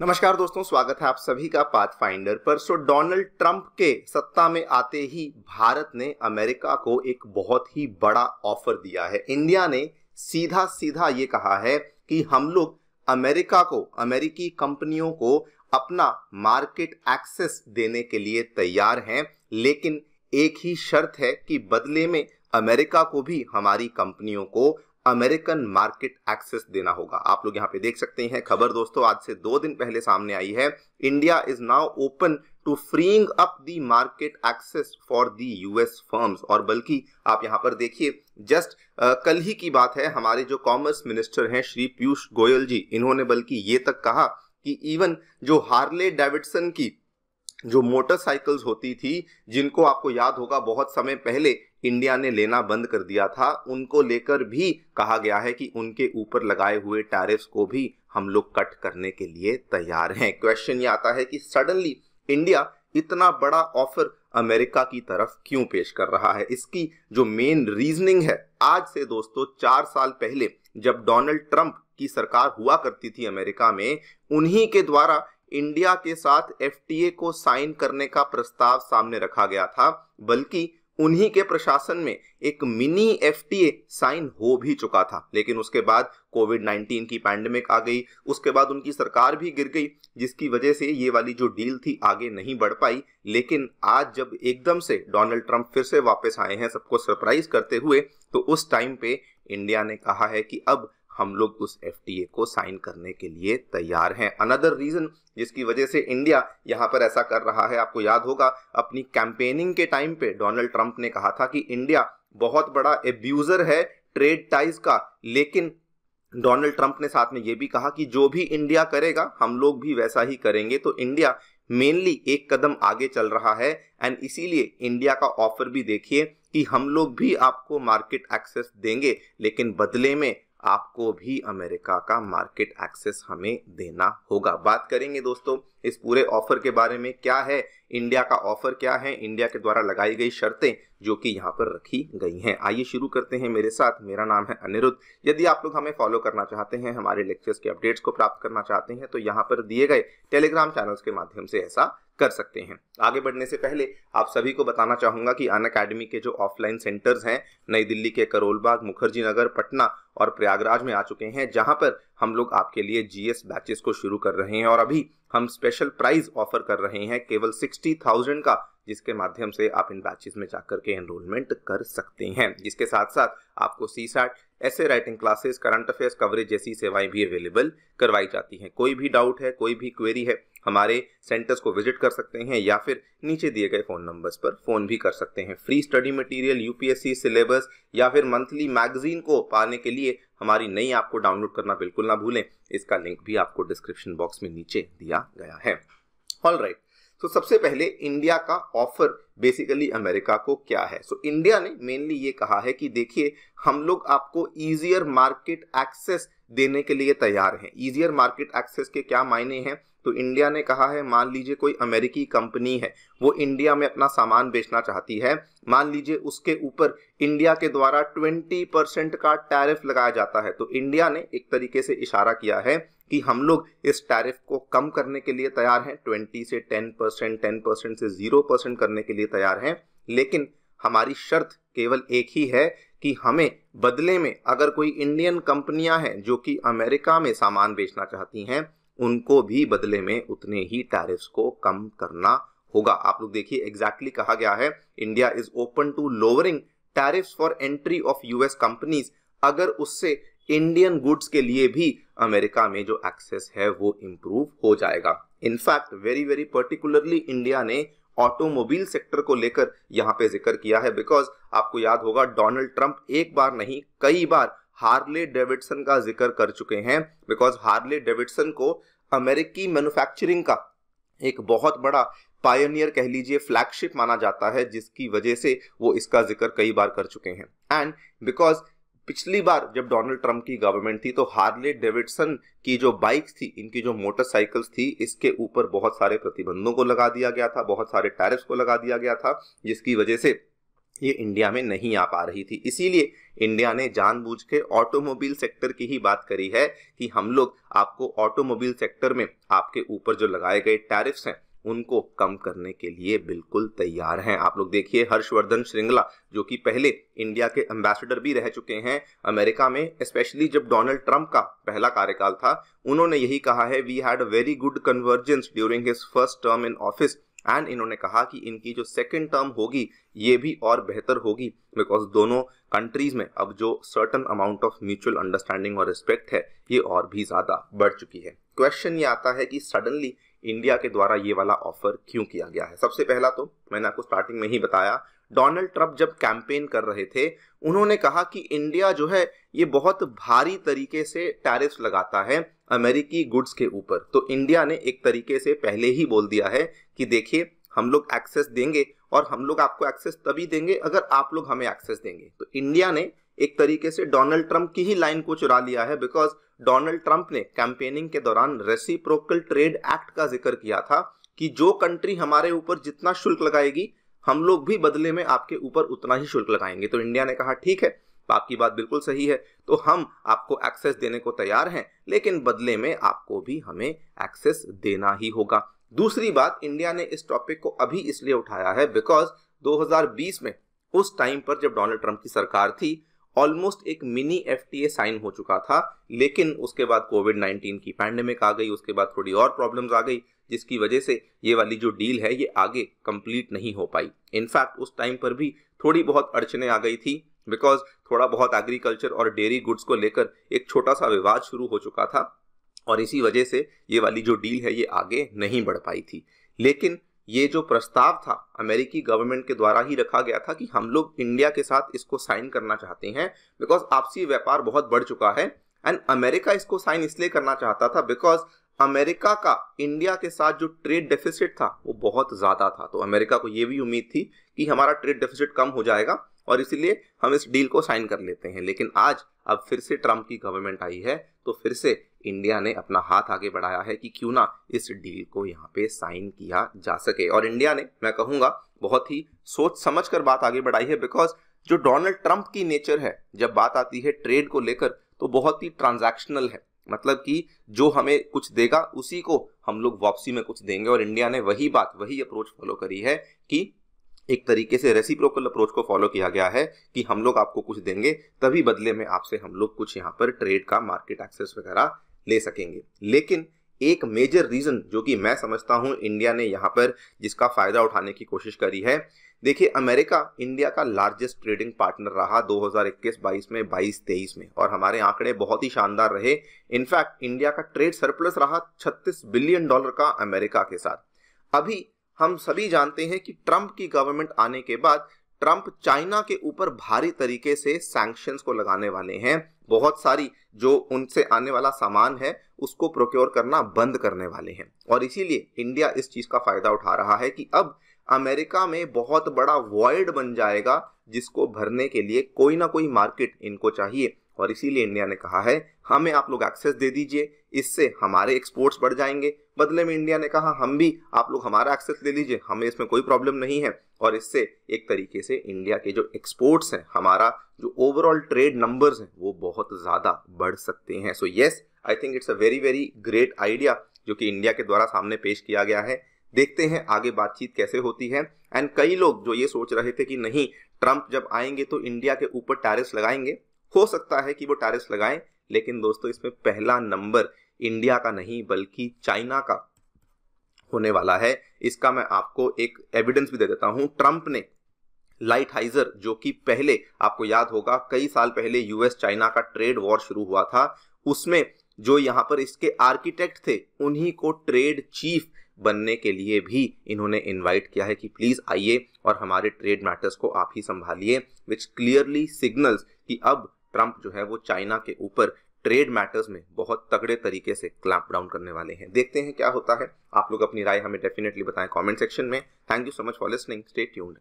नमस्कार दोस्तों, स्वागत है आप सभी का पाथफाइंडर पर। डोनाल्ड ट्रंप के सत्ता में आते ही भारत ने अमेरिका को एक बहुत ही बड़ा ऑफर दिया है। इंडिया ने सीधा सीधा ये कहा है कि हम लोग अमेरिका को, अमेरिकी कंपनियों को अपना मार्केट एक्सेस देने के लिए तैयार हैं, लेकिन एक ही शर्त है कि बदले में अमेरिका को भी हमारी कंपनियों को अमेरिकन मार्केट एक्सेस देना होगा। आप लोग यहाँ पे देख सकते हैं खबर दोस्तों, आज से 2 दिन पहले सामने आई है। India is now open to freeing up the market access for the US firms. और बल्कि आप यहाँ पर देखिए, जस्ट कल ही की बात है, हमारे जो कॉमर्स मिनिस्टर हैं श्री पीयूष गोयल जी, इन्होंने बल्कि ये तक कहा कि इवन जो हार्ले डेविडसन की जो मोटरसाइकिल्स होती थी, जिनको आपको याद होगा बहुत समय पहले इंडिया ने लेना बंद कर दिया था, उनको लेकर भी कहा गया है कि उनके ऊपर लगाए हुए टैरिफ्स को भी हम लोग कट करने के लिए तैयार हैं। क्वेश्चन ये आता है कि सडनली इंडिया इतना बड़ा ऑफर अमेरिका की तरफ क्यों पेश कर रहा है। इसकी जो मेन रीजनिंग है, आज से दोस्तों 4 साल पहले जब डोनाल्ड ट्रंप की सरकार हुआ करती थी अमेरिका में, उन्हीं के द्वारा इंडिया के साथ एफटीए को साइन करने का प्रस्ताव सामने रखा गया था। बल्कि उन्हीं के प्रशासन में एक मिनी एफटीए साइन हो भी चुका था, लेकिन उसके बाद कोविड-19 की पैंडेमिक आ गई, उसके बाद उनकी सरकार भी गिर गई, जिसकी वजह से ये वाली जो डील थी आगे नहीं बढ़ पाई। लेकिन आज जब एकदम से डोनाल्ड ट्रंप फिर से वापस आए हैं सबको सरप्राइज करते हुए, तो उस टाइम पे इंडिया ने कहा है कि अब हम लोग उस एफटीए को साइन करने के लिए तैयार हैं। अनदर रीजन जिसकी वजह से इंडिया यहां पर ऐसा कर रहा है, आपको याद होगा अपनी कैंपेनिंग के टाइम पे डोनाल्ड ट्रंप ने कहा था कि इंडिया बहुत बड़ा एब्यूजर है ट्रेड टाइज का, लेकिन डोनाल्ड ट्रंप ने साथ में ये भी कहा कि जो भी इंडिया करेगा हम लोग भी वैसा ही करेंगे। तो इंडिया मेनली एक कदम आगे चल रहा है, एंड इसीलिए इंडिया का ऑफर भी देखिए कि हम लोग भी आपको मार्केट एक्सेस देंगे, लेकिन बदले में आपको भी अमेरिका का मार्केट एक्सेस हमें देना होगा। बात करेंगे दोस्तों इस पूरे ऑफर के बारे में, क्या है इंडिया का ऑफर, क्या है इंडिया के द्वारा लगाई गई शर्तें जो कि यहाँ पर रखी गई हैं। आइए शुरू करते हैं मेरे साथ। मेरा नाम है अनिरुद्ध। यदि आप लोग हमें फॉलो करना चाहते हैं, हमारे लेक्चर्स के अपडेट्स को प्राप्त करना चाहते हैं, तो यहाँ पर दिए गए टेलीग्राम चैनल्स के माध्यम से ऐसा कर सकते हैं। आगे बढ़ने से पहले आप सभी को बताना चाहूंगा कि अनअकैडमी के जो ऑफलाइन सेंटर्स हैं नई दिल्ली के करोल बाग, मुखर्जी नगर, पटना और प्रयागराज में आ चुके हैं, जहां पर हम लोग आपके लिए जीएस बैचेस को शुरू कर रहे हैं। और अभी हम स्पेशल प्राइज ऑफर कर रहे हैं केवल 60,000 का, जिसके माध्यम से आप इन बैचेस में जाकर के एनरोलमेंट कर सकते हैं। जिसके साथ साथ आपको सीसैट, ऐसे writing classes, current affairs coverage जैसी सेवाएं भी अवेलेबल करवाई जाती हैं। कोई भी डाउट है, कोई भी क्वेरी है, हमारे सेंटर्स को विजिट कर सकते हैं या फिर नीचे दिए गए फोन नंबर्स पर फोन भी कर सकते हैं। Free study material, UPSC syllabus या फिर मंथली मैगजीन को पाने के लिए हमारी नई ऐप को डाउनलोड करना बिल्कुल ना भूलें। इसका लिंक भी आपको डिस्क्रिप्शन बॉक्स में नीचे दिया गया है। ऑलराइट, तो सबसे पहले इंडिया का ऑफर बेसिकली अमेरिका को क्या है। इंडिया ने मेनली ये कहा है कि देखिए, हम लोग आपको ईजियर मार्केट एक्सेस देने के लिए तैयार हैं। ईजियर मार्केट एक्सेस के क्या मायने हैं, तो इंडिया ने कहा है, मान लीजिए कोई अमेरिकी कंपनी है, वो इंडिया में अपना सामान बेचना चाहती है, मान लीजिए उसके ऊपर इंडिया के द्वारा 20% का टैरिफ लगाया जाता है, तो इंडिया ने एक तरीके से इशारा किया है कि हम लोग इस टैरिफ को कम करने के लिए तैयार हैं, 20 से 10%, 10% से 0% करने के लिए तैयार हैं। लेकिन हमारी शर्त केवल एक ही है कि हमें बदले में अगर कोई इंडियन कंपनियां हैं जो कि अमेरिका में सामान बेचना चाहती हैं, उनको भी बदले में उतने ही टैरिफ्स को कम करना होगा। आप लोग देखिए, एग्जैक्टली कहा गया है, India is open to lowering tariffs for entry of US companies, अगर उससे इंडियन गुड्स के लिए भी अमेरिका में जो एक्सेस है वो इंप्रूव हो जाएगा। In fact very very particularly India ने ऑटोमोबाइल सेक्टर को लेकर यहाँ पे जिक्र किया है, बिकॉज आपको याद होगा डोनाल्ड ट्रंप एक बार नहीं कई बार हार्ले डेविडसन का जिक्र कर चुके हैं, बिकॉज हार्ले डेविडसन को अमेरिकी मैन्युफैक्चरिंग का एक बहुत बड़ा पायनियर कह लीजिए, फ्लैगशिप माना जाता है, जिसकी वजह से वो इसका जिक्र कई बार कर चुके हैं। एंड बिकॉज पिछली बार जब डोनाल्ड ट्रंप की गवर्नमेंट थी, तो हार्ले डेविडसन की जो बाइक्स थी, इनकी जो मोटरसाइकिल्स थी, इसके ऊपर बहुत सारे प्रतिबंधों को लगा दिया गया था, बहुत सारे टैरिफ्स को लगा दिया गया था, जिसकी वजह से ये इंडिया में नहीं आ पा रही थी। इसीलिए इंडिया ने जानबूझ के ऑटोमोबाइल सेक्टर की ही बात करी है कि हम लोग आपको ऑटोमोबाइल सेक्टर में आपके ऊपर जो लगाए गए टैरिफ्स हैं उनको कम करने के लिए बिल्कुल तैयार हैं। आप लोग देखिए हर्षवर्धन श्रृंगला जो कि पहले इंडिया के एम्बेसडर भी रह चुके हैं अमेरिका में, स्पेशली जब डोनाल्ड ट्रंप का पहला कार्यकाल था, उन्होंने यही कहा है, we had a very good convergence during his first term in office. And इन्होंने कहा कि इनकी जो सेकेंड टर्म होगी ये भी और बेहतर होगी, बिकॉज दोनों कंट्रीज में अब जो certain amount of mutual understanding और रिस्पेक्ट है ये और भी ज्यादा बढ़ चुकी है। क्वेश्चन ये आता है कि सडनली इंडिया के द्वारा ये वाला ऑफर क्यों किया गया है। सबसे पहला तो मैंने आपको स्टार्टिंग में ही बताया, डोनाल्ड ट्रंप जब कैंपेन कर रहे थे उन्होंने कहा कि इंडिया जो है ये बहुत भारी तरीके से टैरिफ्स लगाता है अमेरिकी गुड्स के ऊपर। तो इंडिया ने एक तरीके से पहले ही बोल दिया है कि देखिए हम लोग एक्सेस देंगे और हम लोग आपको एक्सेस तभी देंगे अगर आप लोग हमें एक्सेस देंगे। तो इंडिया ने एक तरीके से डोनाल्ड ट्रंप की ही लाइन को चुरा लिया है, बिकॉज डोनाल्ड ट्रंप ने कैंपेनिंग के दौरान रेसिप्रोकल ट्रेड एक्ट का जिक्र किया था कि जो कंट्री हमारे ऊपर जितना शुल्क लगाएगी हम लोग भी बदले में आपके ऊपर उतना ही शुल्क लगाएंगे। तो इंडिया ने कहा ठीक है, आपकी बात बिल्कुल सही है, तो हम आपको एक्सेस देने को तैयार हैं, लेकिन बदले में आपको भी हमें एक्सेस देना ही होगा। दूसरी बात, इंडिया ने इस टॉपिक को अभी इसलिए उठाया है बिकॉज 2020 में उस टाइम पर जब डोनाल्ड ट्रंप की सरकार थी ऑलमोस्ट एक मिनी FTA साइन हो चुका था, लेकिन उसके बाद कोविड-19 की पैंडेमिक आ गई, उसके बाद थोड़ी और प्रॉब्लम्स आ गई जिसकी वजह से ये वाली जो डील है ये आगे कंप्लीट नहीं हो पाई। इनफैक्ट उस टाइम पर भी थोड़ी बहुत अड़चने आ गई थी बिकॉज थोड़ा बहुत एग्रीकल्चर और डेयरी गुड्स को लेकर एक छोटा सा विवाद शुरू हो चुका था और इसी वजह से ये वाली जो डील है ये आगे नहीं बढ़ पाई थी। लेकिन ये जो प्रस्ताव था अमेरिकी गवर्नमेंट के द्वारा ही रखा गया था कि हम लोग इंडिया के साथ इसको साइन करना चाहते हैं बिकॉज आपसी व्यापार बहुत बढ़ चुका है। एंड अमेरिका इसको साइन इसलिए करना चाहता था बिकॉज अमेरिका का इंडिया के साथ जो ट्रेड डेफिसिट था वो बहुत ज्यादा था। तो अमेरिका को ये भी उम्मीद थी कि हमारा ट्रेड डेफिसिट कम हो जाएगा और इसीलिए हम इस डील को साइन कर लेते हैं। लेकिन आज अब फिर से ट्रंप की गवर्नमेंट आई है तो फिर से इंडिया ने अपना हाथ आगे बढ़ाया है कि क्यों ना इस डील को यहाँ पे साइन किया जा सके। और इंडिया ने, मैं कहूँगा, बहुत ही सोच समझ कर बात आगे बढ़ाई है बिकॉज जो डोनाल्ड ट्रंप की नेचर है जब बात आती है ट्रेड को लेकर तो बहुत ही ट्रांजैक्शनल है, मतलब कि जो हमें कुछ देगा उसी को हम लोग वापसी में कुछ देंगे। और इंडिया ने वही अप्रोच फॉलो करी है कि एक तरीके से रेसिप्रोकल अप्रोच को फॉलो किया गया है कि हम लोग आपको कुछ देंगे तभी बदले में आपसे हम लोग कुछ यहाँ पर ट्रेड का मार्केट एक्सेस वगैरह ले सकेंगे। लेकिन एक मेजर रीजन जो कि मैं समझता हूँ इंडिया ने यहाँ पर जिसका फायदा उठाने की कोशिश करी है, देखिए अमेरिका इंडिया का लार्जेस्ट ट्रेडिंग पार्टनर रहा 2021-22 में, 22-23 में, और हमारे आंकड़े बहुत ही शानदार रहे। इनफैक्ट इंडिया का ट्रेड सरप्लस रहा $36 बिलियन का अमेरिका के साथ। अभी हम सभी जानते हैं कि ट्रंप की गवर्नमेंट आने के बाद ट्रंप चाइना के ऊपर भारी तरीके से सैंक्शंस को लगाने वाले हैं। बहुत सारी जो उनसे आने वाला सामान है उसको प्रोक्योर करना बंद करने वाले हैं और इसीलिए इंडिया इस चीज का फायदा उठा रहा है कि अब अमेरिका में बहुत बड़ा वॉइड बन जाएगा जिसको भरने के लिए कोई ना कोई मार्केट इनको चाहिए। और इसीलिए इंडिया ने कहा है हमें आप लोग एक्सेस दे दीजिए, इससे हमारे एक्सपोर्ट्स बढ़ जाएंगे। बदले में इंडिया ने कहा हम भी, आप लोग हमारा एक्सेस ले लीजिए, हमें इसमें कोई प्रॉब्लम नहीं है। और इससे एक तरीके से इंडिया के जो एक्सपोर्ट्स हैं, हमारा जो ओवरऑल ट्रेड नंबर्स हैं वो बहुत ज्यादा बढ़ सकते हैं। So yes, I think it's a very very great idea जो कि इंडिया के द्वारा सामने पेश किया गया है। देखते हैं आगे बातचीत कैसे होती है। एंड कई लोग जो ये सोच रहे थे कि नहीं ट्रंप जब आएंगे तो इंडिया के ऊपर टैरिफ्स लगाएंगे, हो सकता है कि वो टैरिफ्स लगाएं, लेकिन दोस्तों इसमें पहला नंबर इंडिया का नहीं बल्कि चाइना का होने वाला है। इसका मैं आपको एक एविडेंस भी दे देता हूं। ट्रंप ने लाइटहाइजर, जो कि पहले आपको याद होगा कई साल पहले यूएस चाइना का ट्रेड वॉर शुरू हुआ था, उसमें जो यहाँ पर इसके आर्किटेक्ट थे उन्हीं को ट्रेड चीफ बनने के लिए भी इन्होंने इनवाइट किया है कि प्लीज आइए और हमारे ट्रेड मैटर्स को आप ही संभालिए, विच क्लियरली सिग्नल्स कि अब ट्रंप जो है वो चाइना के ऊपर ट्रेड मैटर्स में बहुत तगड़े तरीके से क्लैंप डाउन करने वाले हैं। देखते हैं क्या होता है। आप लोग अपनी राय हमें डेफिनेटली बताएं कमेंट सेक्शन में। Thank you so much for listening, stay tuned.